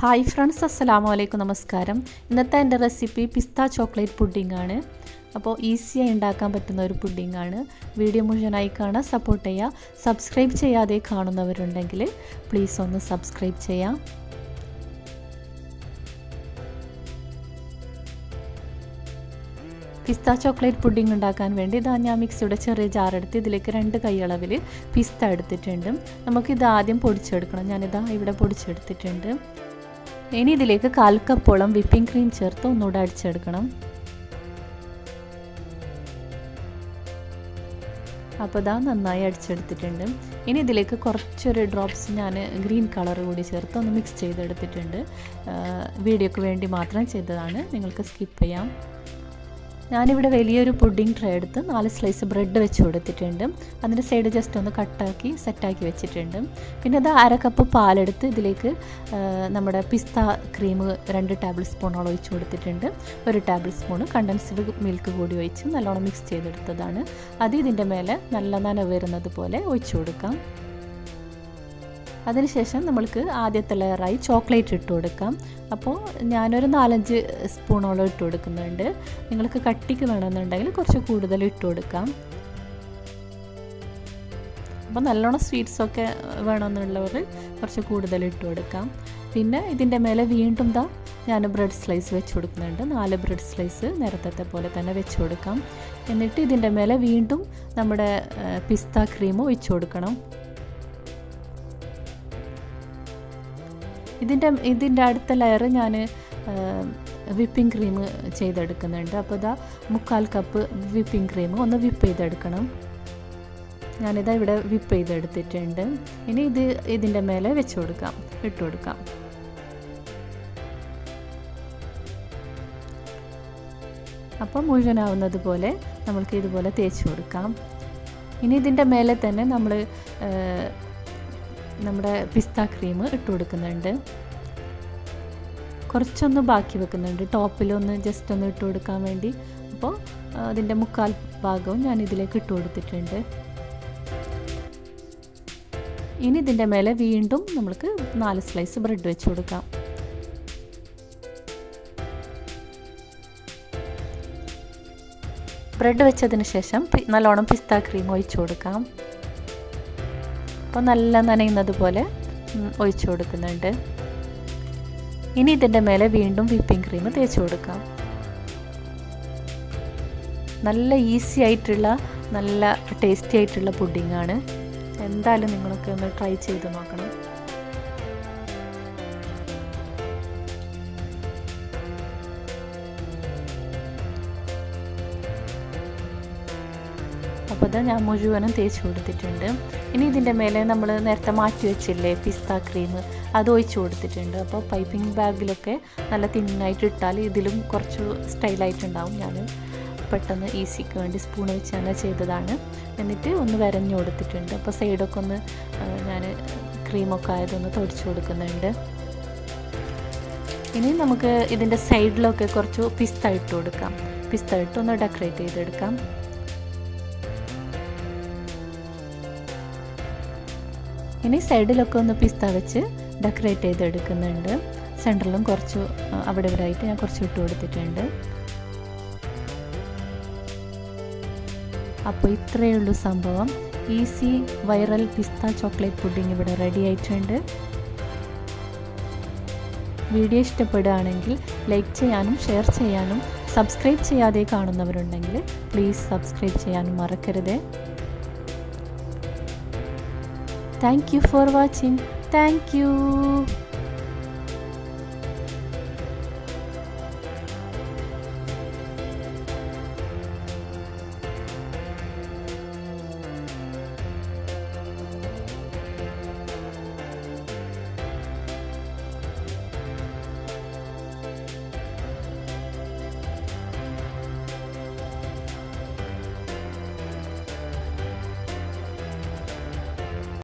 Hi friends, അസ്സലാമു അലൈക്കും, നമസ്കാരം. ഇന്നത്തെ എൻ്റെ റെസിപ്പി പിസ്ത ചോക്ലേറ്റ് പുഡിംഗ് ആണ്. അപ്പോൾ ഈസിയായി ഉണ്ടാക്കാൻ പറ്റുന്ന ഒരു പുഡിംഗ് ആണ്. വീഡിയോ മുഴുവനായി കാണാൻ സപ്പോർട്ട് ചെയ്യുക. സബ്സ്ക്രൈബ് ചെയ്യാതെ കാണുന്നവരുണ്ടെങ്കിൽ പ്ലീസ് ഒന്ന് സബ്സ്ക്രൈബ് ചെയ്യാം. പിസ്ത ചോക്ലേറ്റ് പുഡിംഗ് ഉണ്ടാക്കാൻ വേണ്ടി ഞാൻ മിക്സിയുടെ ചെറിയ ജാറെടുത്ത് ഇതിലേക്ക് 2 കൈയളവിൽ പിസ്ത എടുത്തിട്ടുണ്ട്. നമുക്കിത് ആദ്യം പൊടിച്ചെടുക്കണം. ഇവിടെ പൊടിച്ചെടുത്തിട്ടുണ്ട്. ഇനി ഇതിലേക്ക് 1/4 കപ്പോളം വിപ്പിംഗ് ക്രീം ചേർത്ത് ഒന്നുകൂടെ അടിച്ചെടുക്കണം. അപ്പോൾ നന്നായി അടിച്ചെടുത്തിട്ടുണ്ട്. ഇനി ഇതിലേക്ക് കുറച്ചൊരു ഡ്രോപ്സ് ഞാൻ ഗ്രീൻ കളർ കൂടി ചേർത്ത് ഒന്ന് മിക്സ് ചെയ്തെടുത്തിട്ടുണ്ട്. വീഡിയോക്ക് വേണ്ടി മാത്രം ചെയ്തതാണ്, നിങ്ങൾക്ക് സ്കിപ്പ് ചെയ്യാം. ഞാനിവിടെ വലിയൊരു പുഡിംഗ് ട്രേ എടുത്ത് 4 സ്ലൈസ് ബ്രെഡ് വെച്ച് കൊടുത്തിട്ടുണ്ട്. അതിൻ്റെ സൈഡ് ജസ്റ്റ് ഒന്ന് കട്ടാക്കി സെറ്റാക്കി വെച്ചിട്ടുണ്ട്. പിന്നെ അത് 1/2 കപ്പ് പാലെടുത്ത് ഇതിലേക്ക് നമ്മുടെ പിസ്ത ക്രീം 2 ടേബിൾ സ്പൂണോളം ഒഴിച്ച് കൊടുത്തിട്ടുണ്ട്. 1 ടേബിൾ സ്പൂൺ കണ്ടൻസ്ഡ് മിൽക്ക് കൂടി ഒഴിച്ച് നല്ലോണം മിക്സ് ചെയ്തെടുത്തതാണ്. അത് ഇതിൻ്റെ മേലെ നല്ല നനവ് വരുന്നത് പോലെ ഒഴിച്ചു കൊടുക്കാം. അതിനുശേഷം നമ്മൾക്ക് ആദ്യത്തെ ലെയറായി ചോക്ലേറ്റ് ഇട്ട് കൊടുക്കാം. അപ്പോൾ ഞാനൊരു 4-5 സ്പൂണോളം ഇട്ട് കൊടുക്കുന്നുണ്ട്. നിങ്ങൾക്ക് കട്ടിക്ക് വേണമെന്നുണ്ടെങ്കിൽ കുറച്ച് കൂടുതൽ ഇട്ട് കൊടുക്കാം. അപ്പോൾ നല്ലോണം സ്വീറ്റ്സൊക്കെ വേണമെന്നുള്ളവർ കുറച്ച് കൂടുതൽ ഇട്ട് കൊടുക്കാം. പിന്നെ ഇതിൻ്റെ മേലെ വീണ്ടും ഞാൻ ബ്രെഡ് സ്ലൈസ് വെച്ച് കൊടുക്കുന്നുണ്ട്. 4 ബ്രെഡ് സ്ലൈസ് നേരത്തെ പോലെ തന്നെ വെച്ച് കൊടുക്കാം. എന്നിട്ട് ഇതിൻ്റെ മേലെ വീണ്ടും നമ്മുടെ പിസ്ത ക്രീം ഒഴിച്ച് കൊടുക്കണം. ഇതിൻ്റെ അടുത്ത ലെയർ ഞാൻ വിപ്പിംഗ് ക്രീം ചെയ്തെടുക്കുന്നുണ്ട്. അപ്പോൾ 3/4 കപ്പ് വിപ്പിംഗ് ക്രീം ഒന്ന് വിപ്പ് ചെയ്തെടുക്കണം. ഇവിടെ വിപ്പ് ചെയ്തെടുത്തിട്ടുണ്ട്. ഇനി ഇതിൻ്റെ മേലെ വെച്ച് കൊടുക്കാം, ഇട്ട് കൊടുക്കാം. അപ്പോൾ മുഴുവനാവുന്നത് പോലെ നമ്മൾക്ക് ഇതുപോലെ തേച്ച് കൊടുക്കാം. ഇനി ഇതിൻ്റെ മേലെ തന്നെ നമ്മുടെ പിസ്ത ക്രീം ഇട്ട് കൊടുക്കുന്നുണ്ട്. കുറച്ചൊന്ന് ബാക്കി വെക്കുന്നുണ്ട്, ടോപ്പിലൊന്ന് ജസ്റ്റ് ഒന്ന് ഇട്ട് കൊടുക്കാൻ വേണ്ടി. അപ്പോൾ അതിൻ്റെ 3/4 ഭാഗവും ഞാൻ ഇതിലേക്ക് ഇട്ട് കൊടുത്തിട്ടുണ്ട്. ഇനി ഇതിൻ്റെ മേലെ വീണ്ടും നമ്മൾക്ക് 4 സ്ലൈസ് ബ്രെഡ് വെച്ച് കൊടുക്കാം. ബ്രെഡ് വെച്ചതിന് ശേഷം നല്ലോണം പിസ്ത ക്രീം ഒഴിച്ചു കൊടുക്കാം. അപ്പോൾ നല്ല നനയുന്നത് പോലെ ഒഴിച്ചു കൊടുക്കുന്നുണ്ട്. ഇനി ഇതിൻ്റെ മേലെ വീണ്ടും വിപ്പിംഗ് ക്രീം തേച്ച് കൊടുക്കാം. നല്ല ഈസി ആയിട്ടുള്ള നല്ല ടേസ്റ്റി ആയിട്ടുള്ള പുഡിംഗ് ആണ്. എന്തായാലും നിങ്ങളൊക്കെ ഒന്ന് ട്രൈ ചെയ്ത് നോക്കണം. അപ്പോൾ ഞാൻ മുഴുവനും തേച്ച് കൊടുത്തിട്ടുണ്ട്. ഇനി ഇതിൻ്റെ മേലെ നമ്മൾ നേരത്തെ മാറ്റി വെച്ചില്ലേ പിസ്ത ക്രീം, അത് ഒഴിച്ച് കൊടുത്തിട്ടുണ്ട്. അപ്പോൾ പൈപ്പിംഗ് ബാഗിലൊക്കെ നല്ല തിന്നായിട്ട് ഇട്ടാൽ ഇതിലും കുറച്ച് സ്റ്റൈലായിട്ടുണ്ടാവും. ഞാൻ പെട്ടെന്ന് ഈസിക്ക് വേണ്ടി സ്പൂൺ വെച്ച് തന്നെ ചെയ്തതാണ്. എന്നിട്ട് ഒന്ന് വരഞ്ഞു കൊടുത്തിട്ടുണ്ട്. അപ്പോൾ സൈഡൊക്കെ ഒന്ന് ഞാൻ ക്രീമൊക്കെ ആയതൊന്ന് തുടച്ച് കൊടുക്കുന്നുണ്ട്. ഇനി നമുക്ക് ഇതിൻ്റെ സൈഡിലൊക്കെ കുറച്ച് പിസ്ത ഇട്ട് കൊടുക്കാം. പിസ്ത ഇട്ട് ഒന്ന് ഡെക്കറേറ്റ് ചെയ്തെടുക്കാം. ഇനി സൈഡിലൊക്കെ ഒന്ന് പിസ്ത വെച്ച് ഡെക്കറേറ്റ് ചെയ്തെടുക്കുന്നുണ്ട്. സെൻറ്ററിലും കുറച്ച് അവിടെ ആയിട്ട് ഞാൻ കുറച്ച് ഇട്ട് കൊടുത്തിട്ടുണ്ട്. അപ്പോൾ ഇത്രയേ ഉള്ളൂ സംഭവം. ഈസി വൈറൽ പിസ്ത ചോക്ലേറ്റ് പുഡിംഗ് ഇവിടെ റെഡി ആയിട്ടുണ്ട്. വീഡിയോ ഇഷ്ടപ്പെടുകയാണെങ്കിൽ ലൈക്ക് ചെയ്യാനും ഷെയർ ചെയ്യാനും സബ്സ്ക്രൈബ് ചെയ്യാതെ കാണുന്നവരുണ്ടെങ്കിൽ പ്ലീസ് സബ്സ്ക്രൈബ് ചെയ്യാനും മറക്കരുത്. Thank you for watching. Thank you.